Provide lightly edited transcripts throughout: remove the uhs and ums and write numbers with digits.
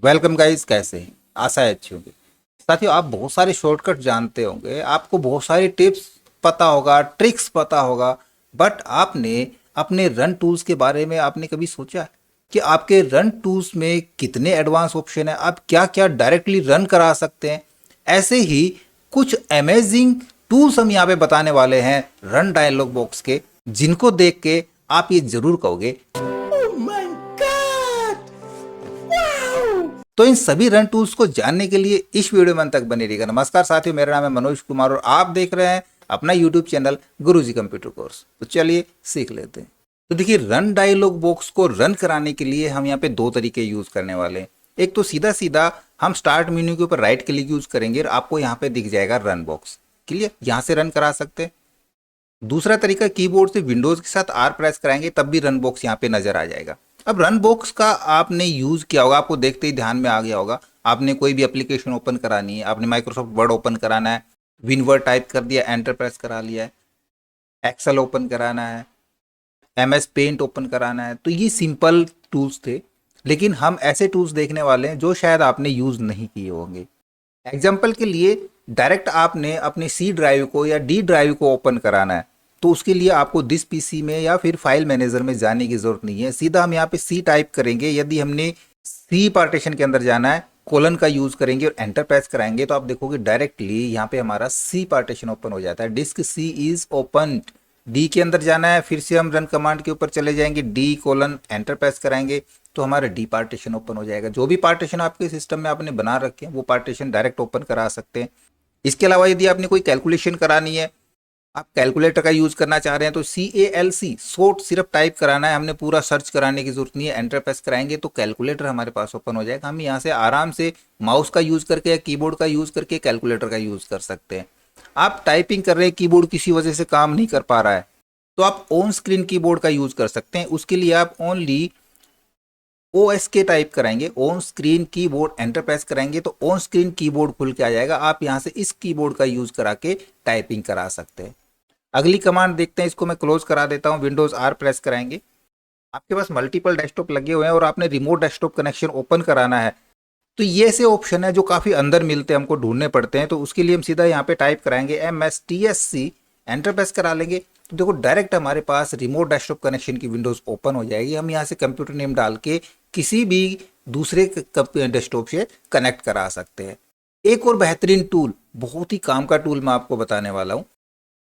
Welcome guys, कैसे हैं? आशा है अच्छी होगी। साथियों, आप बहुत सारे शॉर्टकट जानते होंगे, आपको बहुत सारी टिप्स पता होगा, ट्रिक्स पता होगा, बट आपने अपने रन टूल्स के बारे में आपने कभी सोचा है कि आपके रन टूल्स में कितने एडवांस ऑप्शन है, आप क्या क्या डायरेक्टली रन करा सकते हैं। ऐसे ही कुछ अमेजिंग टूल्स हम यहाँ पे बताने वाले हैं रन डायलॉग बॉक्स के, जिनको देख के आप ये जरूर कहोगे तो इन सभी रन टूल्स को जानने के लिए इस वीडियो में अंत तक बने रहिएगा। नमस्कार साथियों, मेरा नाम है मनोज कुमार और आप देख रहे हैं अपना यूट्यूब चैनल गुरुजी कंप्यूटर कोर्स। तो चलिए सीख लेते हैं। तो देखिए, रन डायलॉग बॉक्स को रन कराने के लिए हम यहाँ पे दो तरीके यूज करने वाले हैं। एक तो सीधा सीधा हम स्टार्ट मेन्यू के ऊपर राइट क्लिक यूज करेंगे और आपको यहाँ पे दिख जाएगा रन बॉक्स। क्लियर, यहाँ से रन करा सकते हैं। दूसरा तरीका, कीबोर्ड से विंडोज के साथ आर प्रेस कराएंगे तब भी रन बॉक्स यहाँ पे नजर आ जाएगा। अब रन बॉक्स का आपने यूज किया होगा, आपको देखते ही ध्यान में आ गया होगा। आपने कोई भी एप्लीकेशन ओपन करानी है, आपने माइक्रोसॉफ्ट वर्ड ओपन कराना है, विनवर्ड टाइप कर दिया, एंटर प्रेस करा लिया है, एक्सेल ओपन कराना है, एमएस पेंट ओपन कराना है, तो ये सिंपल टूल्स थे। लेकिन हम ऐसे टूल्स देखने वाले हैं जो शायद आपने यूज नहीं किए होंगे। एग्जाम्पल के लिए, डायरेक्ट आपने अपने सी ड्राइव को या डी ड्राइव को ओपन कराना है, तो उसके लिए आपको दिस पीसी में या फिर फाइल मैनेजर में जाने की जरूरत नहीं है। सीधा हम यहाँ पे सी टाइप करेंगे। यदि हमने सी पार्टीशन के अंदर जाना है, कोलन का यूज करेंगे और एंटर प्रेस कराएंगे तो आप देखोगे डायरेक्टली यहाँ पे हमारा सी पार्टीशन ओपन हो जाता है। Disk C is open. D के अंदर जाना है, फिर से हम रन कमांड के ऊपर चले जाएंगे, डी कोलन एंटर प्रेस कराएंगे तो हमारा डी पार्टीशन ओपन हो जाएगा। जो भी पार्टीशन आपके सिस्टम में आपने बना रखे हैं वो पार्टीशन डायरेक्ट ओपन करा सकते हैं। इसके अलावा यदि आपने कोई कैलकुलेशन करानी है, आप कैलकुलेटर का यूज करना चाह रहे हैं, तो CALC शॉर्ट सिर्फ टाइप कराना है, हमने पूरा सर्च कराने की जरूरत नहीं है। एंटर प्रेस कराएंगे तो कैलकुलेटर हमारे पास ओपन हो जाएगा। हम यहाँ से आराम से माउस का यूज करके या कीबोर्ड का यूज करके कैलकुलेटर का यूज कर सकते हैं। आप टाइपिंग कर रहे हैं, कीबोर्ड किसी वजह से काम नहीं कर पा रहा है, तो आप ऑन स्क्रीन कीबोर्ड का यूज कर सकते हैं। उसके लिए आप ओनली OSK टाइप कराएंगे, on screen keyboard enter press कराएंगे तो ऑन स्क्रीन कीबोर्ड खुल के आ जाएगा। आप यहां से इस कीबोर्ड का यूज करा के टाइपिंग करा सकते हैं। अगली कमांड देखते हैं, इसको मैं क्लोज करा देता हूं। विंडोज आर प्रेस कराएंगे। आपके पास मल्टीपल डेस्कटॉप लगे हुए हैं और आपने रिमोट डेस्कटॉप कनेक्शन ओपन कराना है, तो ये ऐसे ऑप्शन है जो काफी अंदर मिलते हैं, हमको ढूंढने पड़ते हैं। तो उसके लिए हम सीधा यहाँ पे टाइप कराएंगे MSTSC, एंटर प्रेस करा लेंगे तो देखो डायरेक्ट हमारे पास रिमोट डेस्कटॉप कनेक्शन की विंडोज ओपन हो जाएगी। हम यहाँ से कंप्यूटर नेम डाल के किसी भी दूसरे डेस्कटॉप से कनेक्ट करा सकते हैं। एक और बेहतरीन टूल, बहुत ही काम का टूल मैं आपको बताने वाला हूँ।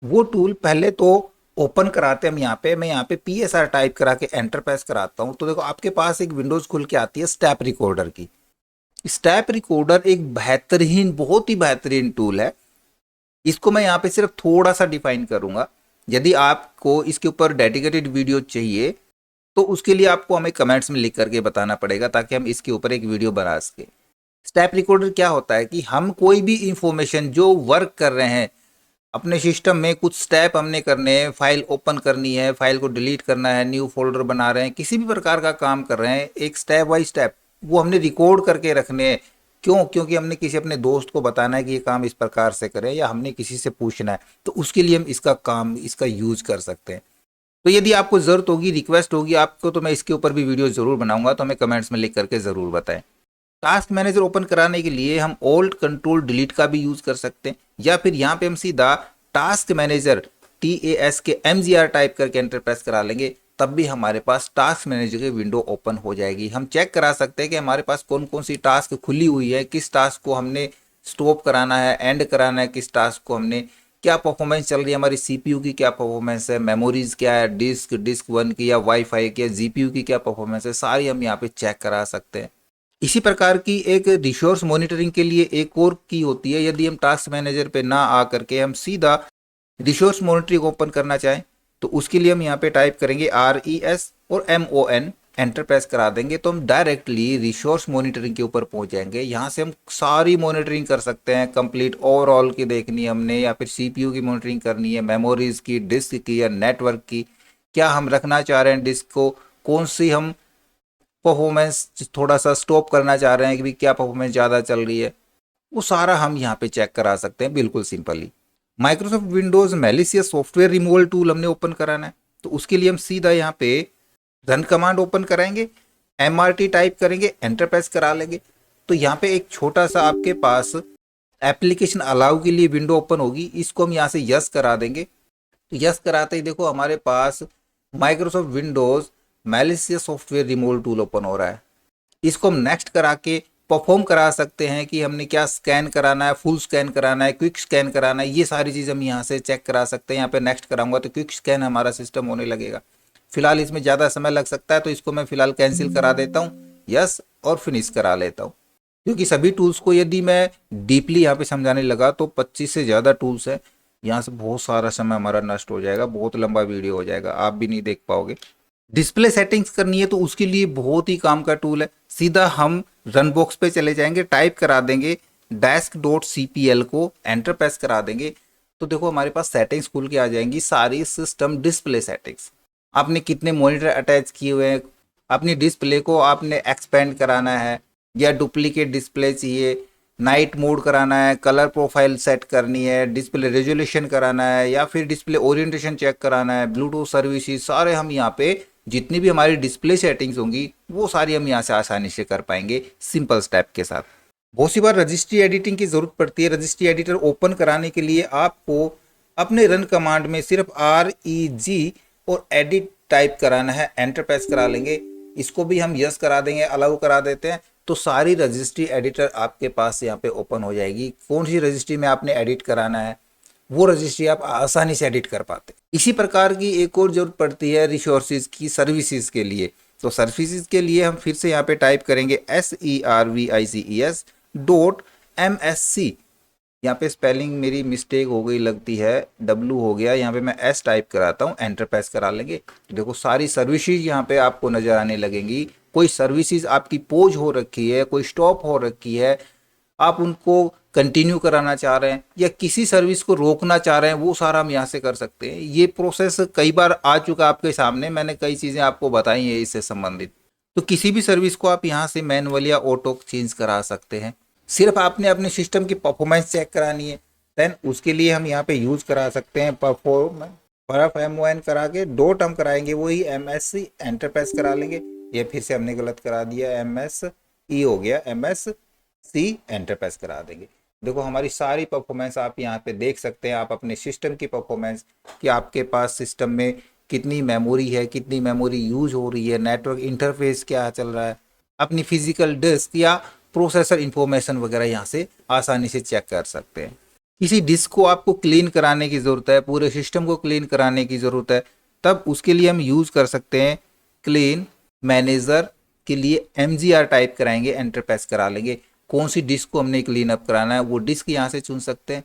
वो टूल पहले तो ओपन कराते हैं हम यहाँ पे। मैं यहाँ पे PSR टाइप करा के एंटर प्रेस कराता हूँ तो देखो आपके पास एक विंडोज खुल के आती है स्टेप रिकॉर्डर की। स्टेप रिकॉर्डर एक बेहतरीन, बहुत ही बेहतरीन टूल है। इसको मैं यहाँ पे सिर्फ थोड़ा सा डिफाइन करूंगा। यदि आपको इसके ऊपर डेडिकेटेड वीडियो चाहिए तो उसके लिए आपको हमें कमेंट्स में लिख करके बताना पड़ेगा ताकि हम इसके ऊपर एक वीडियो बना सके। स्टेप रिकॉर्डर क्या होता है कि हम कोई भी इंफॉर्मेशन जो वर्क कर रहे हैं अपने सिस्टम में, कुछ स्टेप हमने करने हैं, फाइल ओपन करनी है, फाइल को डिलीट करना है, न्यू फोल्डर बना रहे हैं, किसी भी प्रकार का काम कर रहे हैं, एक स्टेप बाय स्टेप वो हमने रिकॉर्ड करके रखने हैं। क्यों? क्योंकि हमने किसी अपने दोस्त को बताना है कि ये काम इस प्रकार से करें, या हमने किसी से पूछना है, तो उसके लिए हम इसका यूज कर सकते हैं। तो यदि आपको जरूरत होगी, रिक्वेस्ट होगी आपको, तो मैं इसके ऊपर भी वीडियो जरूर बनाऊंगा, तो हमें कमेंट्स में लिख करके जरूर बताएं। टास्क मैनेजर ओपन कराने के लिए हम ऑल्ट कंट्रोल डिलीट का भी यूज कर सकते हैं, या फिर यहाँ पे हम सीधा टास्क मैनेजर TASK टाइप करके एंटर प्रेस करा लेंगे, तब भी हमारे पास टास्क मैनेजर की विंडो ओपन हो जाएगी। हम चेक करा सकते हैं कि हमारे पास कौन कौन सी टास्क खुली हुई है, किस टास्क को हमने स्टॉप कराना है, एंड कराना है, किस टास्क को हमने, क्या परफॉर्मेंस चल रही है, हमारी CPU की क्या परफॉर्मेंस है, मेमोरीज क्या है, डिस्क 1 की या वाईफाई की या GPU की क्या परफॉर्मेंस है, सारी हम यहाँ पे चेक करा सकते हैं। इसी प्रकार की एक रिसोर्स मॉनिटरिंग के लिए एक और की होती है। यदि हम टास्क मैनेजर पे ना आ करके हम सीधा रिसोर्स मॉनिटरिंग ओपन करना चाहें तो उसके लिए हम यहाँ पे टाइप करेंगे RES और MON, एंटर प्रेस करा देंगे तो हम डायरेक्टली रिसोर्स मॉनिटरिंग के ऊपर पहुंच जाएंगे। यहाँ से हम सारी मॉनिटरिंग कर सकते हैं, कंप्लीट ओवरऑल की देखनी है हमने, या फिर CPU की मॉनिटरिंग करनी है, मेमोरीज की, डिस्क की या नेटवर्क की, क्या हम रखना चाह रहे हैं डिस्क को, कौन सी हम परफॉर्मेंस थोड़ा सा स्टॉप करना चाह रहे हैं कि भी क्या परफॉर्मेंस ज़्यादा चल रही है, वो सारा हम यहाँ पे चेक करा सकते हैं बिल्कुल simply. Microsoft Windows malicious software removal tool हमने ओपन कराना है, तो उसके लिए हम सीधा यहाँ पे रन कमांड ओपन कराएंगे, MRT टाइप करेंगे, एंटर प्रेस करा लेंगे तो यहाँ पे एक छोटा सा आपके पास एप्लीकेशन अलाउ के लिए विंडो ओपन होगी, इसको हम यहाँ से यस करा देंगे। तो यस कराते ही देखो हमारे पास Microsoft Windows malicious software removal tool open हो रहा है। इसको हम नेक्स्ट करा के परफॉर्म करा सकते हैं कि हमने क्या स्कैन कराना है, फुल स्कैन कराना है, क्विक स्कैन कराना है, ये सारी चीज़ हम यहाँ से चेक करा सकते हैं। यहाँ पे नेक्स्ट कराऊंगा तो क्विक स्कैन हमारा सिस्टम होने लगेगा। फिलहाल इसमें ज़्यादा समय लग सकता है तो इसको मैं फिलहाल कैंसिल करा देता हूँ, यस, और फिनिश करा लेता हूँ। क्योंकि सभी टूल्स को यदि मैं डीपली यहाँ पे समझाने लगा तो 25 से ज़्यादा टूल्स है, यहाँ से बहुत सारा समय हमारा नष्ट हो जाएगा, बहुत लंबा वीडियो हो जाएगा, आप भी नहीं देख पाओगे। डिस्प्ले सेटिंग्स करनी है तो उसके लिए बहुत ही काम का टूल है। सीधा हम रन बॉक्स पे चले जाएंगे, टाइप करा देंगे desk.cpl को, एंटर प्रेस करा देंगे तो देखो हमारे पास सेटिंग्स खुल के आ जाएंगी, सारी सिस्टम डिस्प्ले सेटिंग्स। आपने कितने मॉनिटर अटैच किए हुए हैं, अपनी डिस्प्ले को आपने एक्सपेंड कराना है या डुप्लीकेट डिस्प्ले चाहिए, नाइट मोड कराना है, कलर प्रोफाइल सेट करनी है, डिस्प्ले रेजोल्यूशन कराना है या फिर डिस्प्ले ओरिएंटेशन चेक कराना है, ब्लूटूथ सर्विसेज, सारे हम यहाँ पे जितनी भी हमारी डिस्प्ले सेटिंग्स होंगी वो सारी हम यहाँ से आसानी से कर पाएंगे सिंपल स्टेप के साथ। बहुत सी बार रजिस्ट्री एडिटिंग की ज़रूरत पड़ती है। रजिस्ट्री एडिटर ओपन कराने के लिए आपको अपने रन कमांड में सिर्फ REG और एडिट टाइप कराना है, एंटर प्रेस करा लेंगे। इसको भी हम यस करा देंगे, अलाउ करा देते हैं तो सारी रजिस्ट्री एडिटर आपके पास यहाँ पे ओपन हो जाएगी। कौन सी रजिस्ट्री में आपने एडिट कराना है वो रजिस्ट्री आप आसानी से एडिट कर पाते। इसी प्रकार की एक और जरूरत पड़ती है रिसोर्सेज की, सर्विसेज के लिए। तो सर्विसेज के लिए हम फिर से यहाँ पे टाइप करेंगे services.msc। यहाँ पे स्पेलिंग मेरी मिस्टेक हो गई लगती है, W हो गया, यहाँ पे मैं S टाइप कराता हूँ, एंटर प्रेस करा लेंगे। देखो सारी सर्विसेज यहाँ पे आपको नजर आने लगेंगी। कोई सर्विसेज आपकी पोज हो रखी है, कोई स्टॉप हो रखी है, आप उनको कंटिन्यू कराना चाह रहे हैं या किसी सर्विस को रोकना चाह रहे हैं, वो सारा हम यहाँ से कर सकते हैं। ये प्रोसेस कई बार आ चुका आपके सामने, मैंने कई चीज़ें आपको बताई हैं इससे संबंधित। तो किसी भी सर्विस को आप यहाँ से मैनुअल या ऑटो चेंज करा सकते हैं। सिर्फ आपने अपने सिस्टम की परफॉर्मेंस चेक करानी है, देन उसके लिए हम यहाँ पे यूज करा सकते हैं परफॉर्मेंस MON करा के डॉट हम कराएंगे, वही MSC, एंटर प्रेस करा लेंगे। ये फिर से हमने गलत करा दिया, MSE हो गया, MSC, एंटर प्रेस करा देंगे। देखो हमारी सारी परफॉर्मेंस आप यहाँ पे देख सकते हैं। आप अपने सिस्टम की परफॉर्मेंस कि आपके पास सिस्टम में कितनी मेमोरी है, कितनी मेमोरी यूज हो रही है, नेटवर्क इंटरफेस क्या चल रहा है, अपनी फिजिकल डिस्क या प्रोसेसर इंफॉर्मेशन वगैरह यहाँ से आसानी से चेक कर सकते हैं। किसी डिस्क को आपको क्लीन कराने की ज़रूरत है, पूरे सिस्टम को क्लीन कराने की ज़रूरत है, तब उसके लिए हम यूज़ कर सकते हैं क्लीन मैनेजर के लिए MGR टाइप कराएंगे, एंटर प्रेस करा लेंगे। कौन सी डिस्क को हमने क्लीन अप कराना है वो डिस्क यहाँ से चुन सकते हैं।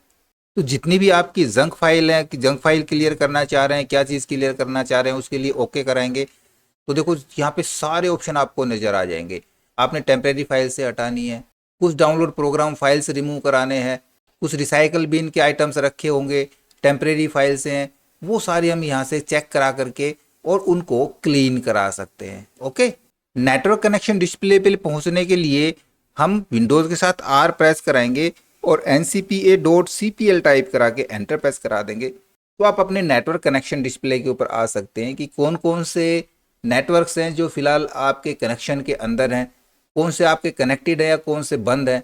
तो जितनी भी आपकी जंक फाइल है, कि जंक फाइल क्लियर करना चाह रहे हैं, क्या चीज़ क्लियर करना चाह रहे हैं, उसके लिए ओके कराएंगे। तो देखो यहाँ पे सारे ऑप्शन आपको नज़र आ जाएंगे। आपने टेम्परेरी फाइल से हटानी है, कुछ डाउनलोड प्रोग्राम फाइल से रिमूव कराने हैं, कुछ रिसाइकल बिन के आइटम्स रखे होंगे टेम्परेरी फाइल से हैं, वो सारे हम यहाँ से चेक करा करके और उनको क्लीन करा सकते हैं। ओके, नेटवर्क कनेक्शन डिस्प्ले पे पहुँचने के लिए हम विंडोज़ के साथ R प्रेस कराएंगे और ncpa.cpl टाइप करा के एंटर प्रेस करा देंगे। तो आप अपने नेटवर्क कनेक्शन डिस्प्ले के ऊपर आ सकते हैं कि कौन कौन से नेटवर्क्स हैं जो फिलहाल आपके कनेक्शन के अंदर हैं, कौन से आपके कनेक्टेड है या कौन से बंद हैं।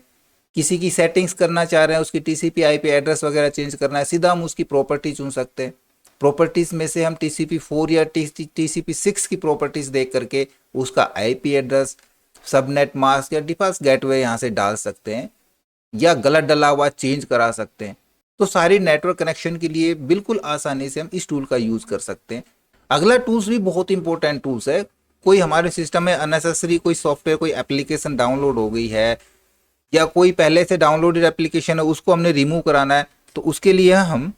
किसी की सेटिंग्स करना चाह रहे हैं, उसकी TCP IP एड्रेस वगैरह चेंज करना है, सीधा हम उसकी प्रॉपर्टी चुन सकते हैं। प्रॉपर्टीज़ में से हम TCP4 या TCP6 की प्रॉपर्टीज़ देख करके उसका IP एड्रेस, सबनेट मास्क या डिफॉल्ट गेटवे यहाँ से डाल सकते हैं या गलत डला हुआ चेंज करा सकते हैं। तो सारी नेटवर्क कनेक्शन के लिए बिल्कुल आसानी से हम इस टूल का यूज़ कर सकते हैं। अगला टूल्स भी बहुत इंपॉर्टेंट टूल्स है। कोई हमारे सिस्टम में अननेसेसरी कोई सॉफ्टवेयर, कोई एप्लीकेशन डाउनलोड हो गई है या कोई पहले से डाउनलोडेड एप्लीकेशन है, उसको हमने रिमूव कराना है, तो उसके लिए हम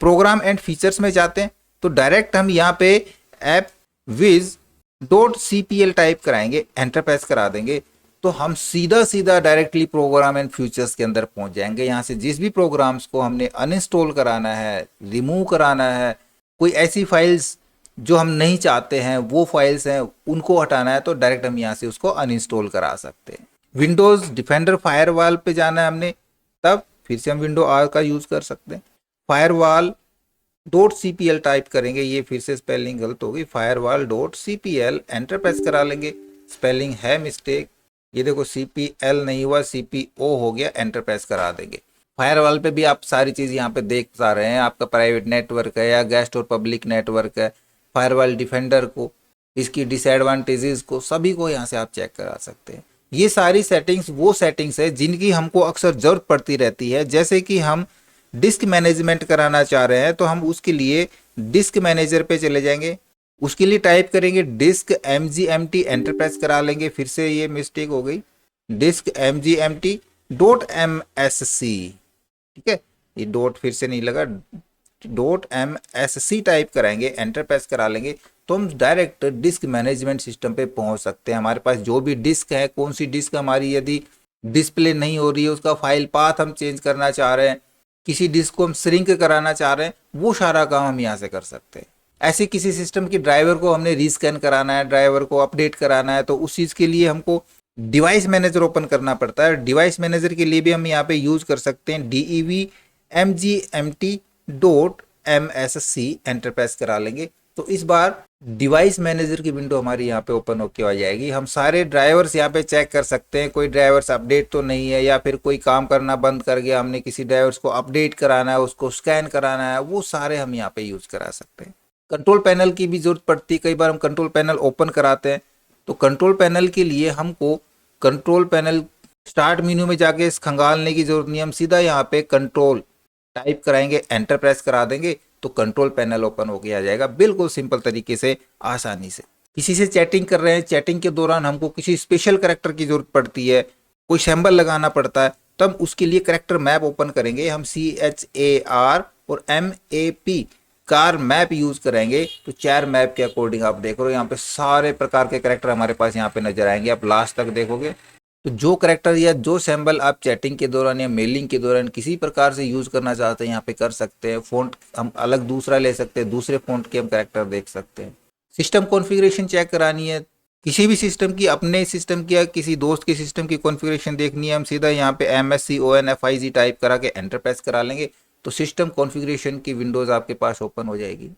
प्रोग्राम एंड फीचर्स में जाते हैं। तो डायरेक्ट हम यहाँ पे appwiz.cpl टाइप कराएंगे, एंटर प्रेस करा देंगे तो हम सीधा डायरेक्टली प्रोग्राम एंड फीचर्स के अंदर पहुंच जाएंगे। यहाँ से जिस भी प्रोग्राम्स को हमने अनइंस्टॉल कराना है, रिमूव कराना है, कोई ऐसी फाइल्स जो हम नहीं चाहते हैं, वो फाइल्स हैं उनको हटाना है, तो डायरेक्ट हम यहाँ से उसको अनइंस्टॉल करा सकते हैं। विंडोज़ डिफेंडर फायरवॉल पे जाना है हमने, तब फिर से हम विंडो R का यूज़ कर सकते हैं। firewall.cpl टाइप करेंगे, ये फिर से स्पेलिंग गलत हो गई, firewall.cpl एंटर प्रेस करा लेंगे, स्पेलिंग है मिस्टेक, ये देखो CPL नहीं हुआ, CPO हो गया, एंटर प्रेस करा देंगे। फायरवॉल पे भी आप सारी चीज़ यहाँ पे देख पा रहे हैं, आपका प्राइवेट नेटवर्क है या गेस्ट और पब्लिक नेटवर्क है, फायरवॉल डिफेंडर को, इसकी डिसएडवांटेजेस को, सभी को यहाँ से आप चेक करा सकते हैं। ये सारी सेटिंग्स वो सेटिंग्स है जिनकी हमको अक्सर ज़रूरत पड़ती रहती है। जैसे कि हम डिस्क मैनेजमेंट कराना चाह रहे हैं तो हम उसके लिए डिस्क मैनेजर पे चले जाएंगे, उसके लिए टाइप करेंगे डिस्क MGMT, एंटर प्रेस करा लेंगे। फिर से ये मिस्टेक हो गई, डिस्क MGMT.MSC, ठीक है, ये डॉट फिर से नहीं लगा, .MSC टाइप कराएंगे, एंटर प्रेस करा लेंगे तो हम डायरेक्ट डिस्क मैनेजमेंट सिस्टम पे पहुंच सकते हैं। हमारे पास जो भी डिस्क है, कौन सी डिस्क हमारी यदि डिस्प्ले नहीं हो रही है, उसका फाइल पाथ हम चेंज करना चाह रहे हैं, किसी डिस्क को हम श्रिंक कराना चाह रहे हैं, वो सारा काम हम यहाँ से कर सकते हैं। ऐसे किसी सिस्टम की ड्राइवर को हमने रीस्कैन कराना है, ड्राइवर को अपडेट कराना है, तो उस चीज़ के लिए हमको डिवाइस मैनेजर ओपन करना पड़ता है। डिवाइस मैनेजर के लिए भी हम यहाँ पे यूज़ कर सकते हैं DEV MGMT.MSC, एंटर प्रेस करा लेंगे तो इस बार डिवाइस मैनेजर की विंडो हमारी यहाँ पे ओपन होके आ जाएगी। हम सारे ड्राइवर्स यहाँ पे चेक कर सकते हैं, कोई ड्राइवर्स अपडेट तो नहीं है या फिर कोई काम करना बंद कर गया, हमने किसी ड्राइवर्स को अपडेट कराना है, उसको स्कैन कराना है, वो सारे हम यहाँ पे यूज़ करा सकते हैं। कंट्रोल पैनल की भी जरूरत पड़ती है, कई बार हम कंट्रोल पैनल ओपन कराते हैं तो कंट्रोल पैनल के लिए हमको कंट्रोल पैनल स्टार्ट मेन्यू में जाके खंगालने की जरूरत नहीं, हम सीधा यहाँ पे कंट्रोल टाइप कराएंगे, एंटर प्रेस करा देंगे तो कंट्रोल पैनल ओपन होके आ जाएगा, बिल्कुल सिंपल तरीके से, आसानी से। किसी से चैटिंग कर रहे हैं, चैटिंग के दौरान हमको किसी स्पेशल कैरेक्टर की जरूरत पड़ती है, कोई सिंबल लगाना पड़ता है, तब उसके लिए कैरेक्टर मैप ओपन करेंगे, हम CHAR और MAP कार मैप यूज करेंगे तो 4 मैप के अकॉर्डिंग आप देख रहे हो यहाँ पे सारे प्रकार के कैरेक्टर हमारे पास यहाँ पे नजर आएंगे। आप लास्ट तक देखोगे तो जो कैरेक्टर या जो सिंबल आप चैटिंग के दौरान या मेलिंग के दौरान किसी प्रकार से यूज करना चाहते हैं यहाँ पे कर सकते हैं। फ़ॉन्ट हम अलग दूसरा ले सकते हैं, दूसरे फ़ॉन्ट के हम कैरेक्टर देख सकते हैं। सिस्टम कॉन्फ़िगरेशन चेक करानी है, किसी भी सिस्टम की, अपने सिस्टम की या किसी दोस्त के सिस्टम की कॉन्फ़िगरेशन देखनी है, हम सीधा यहाँ पे MSCONFIG टाइप करा के एंटर प्रेस करा लेंगे तो सिस्टम कॉन्फ़िगरेशन की विंडोज़ आपके पास ओपन हो जाएगी।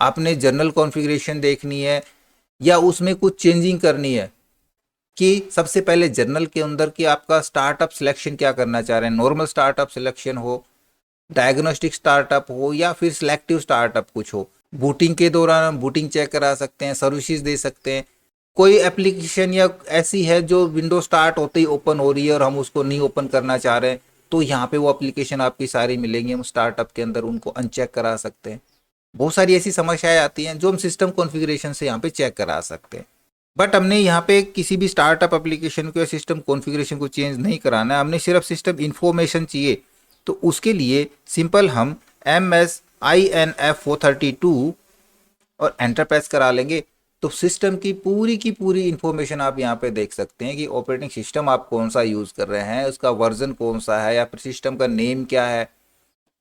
आपने जनरल कॉन्फ़िगरेशन देखनी है या उसमें कुछ चेंजिंग करनी है कि सबसे पहले जनरल के अंदर कि आपका स्टार्टअप सिलेक्शन क्या करना चाह रहे हैं, नॉर्मल स्टार्टअप सिलेक्शन हो, डायग्नोस्टिक स्टार्टअप हो या फिर सिलेक्टिव स्टार्टअप कुछ हो। बूटिंग के दौरान हम बूटिंग चेक करा सकते हैं, सर्विसेज दे सकते हैं। कोई एप्लीकेशन या ऐसी है जो विंडो स्टार्ट होते ही ओपन हो रही है और हम उसको नहीं ओपन करना चाह रहे हैं तो यहाँ पे वो एप्लीकेशन आपकी सारी मिलेंगी, हम स्टार्टअप के अंदर उनको अनचेक करा सकते हैं। बहुत सारी ऐसी समस्याएं आती हैं जो हम सिस्टम कॉन्फ़िगरेशन से यहाँ पे चेक करा सकते हैं। बट हमने यहाँ पे किसी भी स्टार्टअप एप्लीकेशन को या सिस्टम कॉन्फ़िगरेशन को चेंज नहीं कराना है, हमने सिर्फ सिस्टम इन्फॉर्मेशन चाहिए तो उसके लिए सिंपल हम MSINF432 और एंटर प्रेस करा लेंगे तो सिस्टम की पूरी इन्फॉर्मेशन आप यहाँ पे देख सकते हैं कि ऑपरेटिंग सिस्टम आप कौन सा यूज़ कर रहे हैं, उसका वर्जन कौन सा है या फिर सिस्टम का नेम क्या है,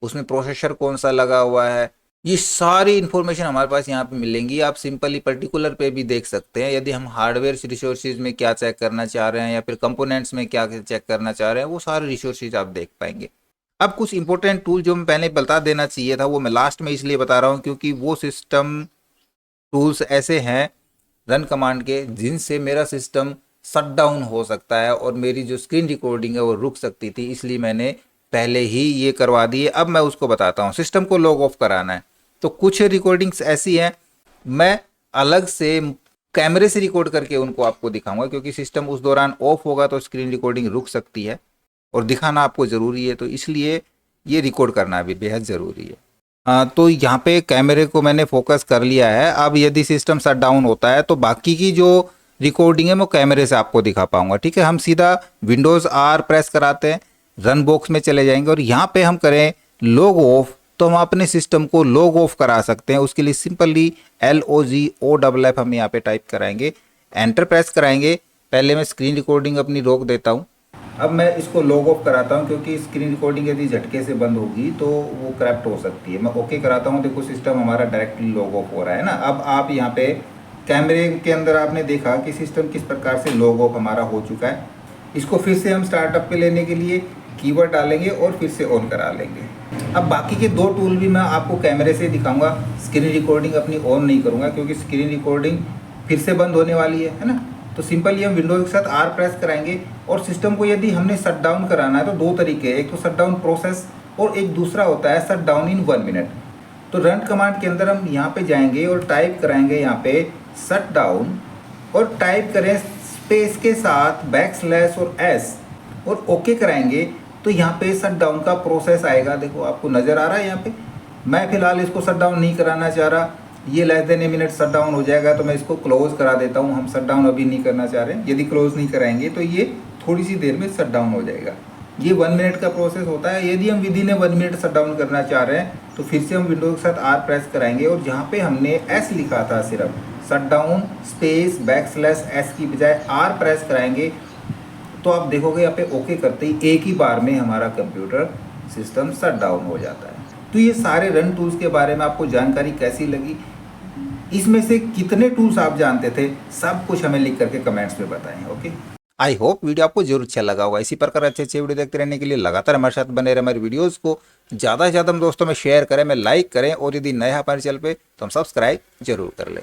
उसमें प्रोसेसर कौन सा लगा हुआ है, ये सारी इन्फॉर्मेशन हमारे पास यहाँ पे मिलेंगी। आप सिंपली पर्टिकुलर पे भी देख सकते हैं, यदि हम हार्डवेयर रिसोर्सेज में क्या चेक करना चाह रहे हैं या फिर कंपोनेंट्स में क्या चेक करना चाह रहे हैं, वो सारे रिसोर्सेज आप देख पाएंगे। अब कुछ इंपॉर्टेंट टूल जो मैं पहले बता देना चाहिए था वो मैं लास्ट में इसलिए बता रहा हूँ क्योंकि वो सिस्टम टूल्स ऐसे हैं रन कमांड के जिनसे मेरा सिस्टम शट डाउन हो सकता है और मेरी जो स्क्रीन रिकॉर्डिंग है वो रुक सकती थी, इसलिए मैंने पहले ही ये करवा दी है। अब मैं उसको बताता हूँ। सिस्टम को लॉग ऑफ कराना है तो कुछ रिकॉर्डिंग्स ऐसी हैं मैं अलग से कैमरे से रिकॉर्ड करके उनको आपको दिखाऊंगा क्योंकि सिस्टम उस दौरान ऑफ होगा तो स्क्रीन रिकॉर्डिंग रुक सकती है और दिखाना आपको ज़रूरी है, तो इसलिए ये रिकॉर्ड करना भी बेहद ज़रूरी है। तो यहाँ पे कैमरे को मैंने फोकस कर लिया है। अब यदि सिस्टम शट डाउन होता है तो बाकी की जो रिकॉर्डिंग है वो कैमरे से आपको दिखा पाऊंगा। ठीक है, हम सीधा विंडोज़ R प्रेस कराते हैं, रन बॉक्स में चले जाएंगे और यहाँ पे हम करें लॉग ऑफ तो हम अपने सिस्टम को लॉग ऑफ करा सकते हैं। उसके लिए सिंपली LOGOFF हम यहाँ पे टाइप कराएंगे, एंटर प्रेस कराएंगे। पहले मैं स्क्रीन रिकॉर्डिंग अपनी रोक देता हूँ। अब मैं इसको लॉग ऑफ कराता हूँ क्योंकि स्क्रीन रिकॉर्डिंग यदि झटके से बंद होगी तो वो करप्ट हो सकती है। मैं ओके कराता हूँ, देखो सिस्टम हमारा डायरेक्टली लॉग ऑफ हो रहा है ना। अब आप यहाँ पे कैमरे के अंदर आपने देखा कि सिस्टम किस प्रकार से लॉग ऑफ हमारा हो चुका है। इसको फिर से हम स्टार्टअप पे लेने के लिए कीवर्ड डालेंगे और फिर से ऑन करा लेंगे। अब बाकी के दो टूल भी मैं आपको कैमरे से दिखाऊंगा, स्क्रीन रिकॉर्डिंग अपनी ऑन नहीं करूँगा क्योंकि स्क्रीन रिकॉर्डिंग फिर से बंद होने वाली है ना। तो तो सिंपली हम विंडो के साथ आर प्रेस कराएंगे और सिस्टम को यदि हमने शट डाउन कराना है तो दो तरीके हैं, एक तो शट डाउन प्रोसेस और एक दूसरा होता है शट डाउन इन 1 मिनट। तो रन कमांड के अंदर हम यहाँ पे जाएंगे और टाइप कराएंगे यहाँ पे शट डाउन और टाइप करें स्पेस के साथ बैकस्लैश और एस और ओके कराएंगे तो यहाँ पे शट डाउन का प्रोसेस आएगा। देखो आपको नज़र आ रहा है यहाँ पे। मैं फिलहाल इसको शट डाउन नहीं कराना चाह रहा, ये less than a minute shut down हो जाएगा तो मैं इसको क्लोज करा देता हूँ। हम शट डाउन अभी नहीं करना चाह रहे हैं, यदि क्लोज नहीं कराएंगे तो ये थोड़ी सी देर में शट डाउन हो जाएगा। ये 1 मिनट का प्रोसेस होता है। यदि हम विदिन ए 1 मिनट शट डाउन करना चाह रहे हैं तो फिर से हम विंडो के साथ आर प्रेस कराएंगे और जहाँ पे हमने एस लिखा था सिर्फ shut down space backslash S की बजाय आर प्रेस कराएंगे तो आप देखोगे यहाँ पे ओके करते ही एक ही बार में हमारा कंप्यूटर सिस्टम शट डाउन हो जाता है। तो ये सारे रन टूल्स के बारे में आपको जानकारी कैसी लगी, इसमें से कितने टूल्स आप जानते थे, सब कुछ हमें लिख करके कमेंट्स में बताएं। ओके, आई होप वीडियो आपको जरूर अच्छा लगा होगा। इसी प्रकार अच्छे अच्छे वीडियो देखते रहने के लिए लगातार हमारे साथ बने रहे। हमारे वीडियोस को ज़्यादा से ज़्यादा हम दोस्तों में शेयर करें, में लाइक करें और यदि नए हमारे चैनल पे तो हम सब्सक्राइब जरूर कर लें।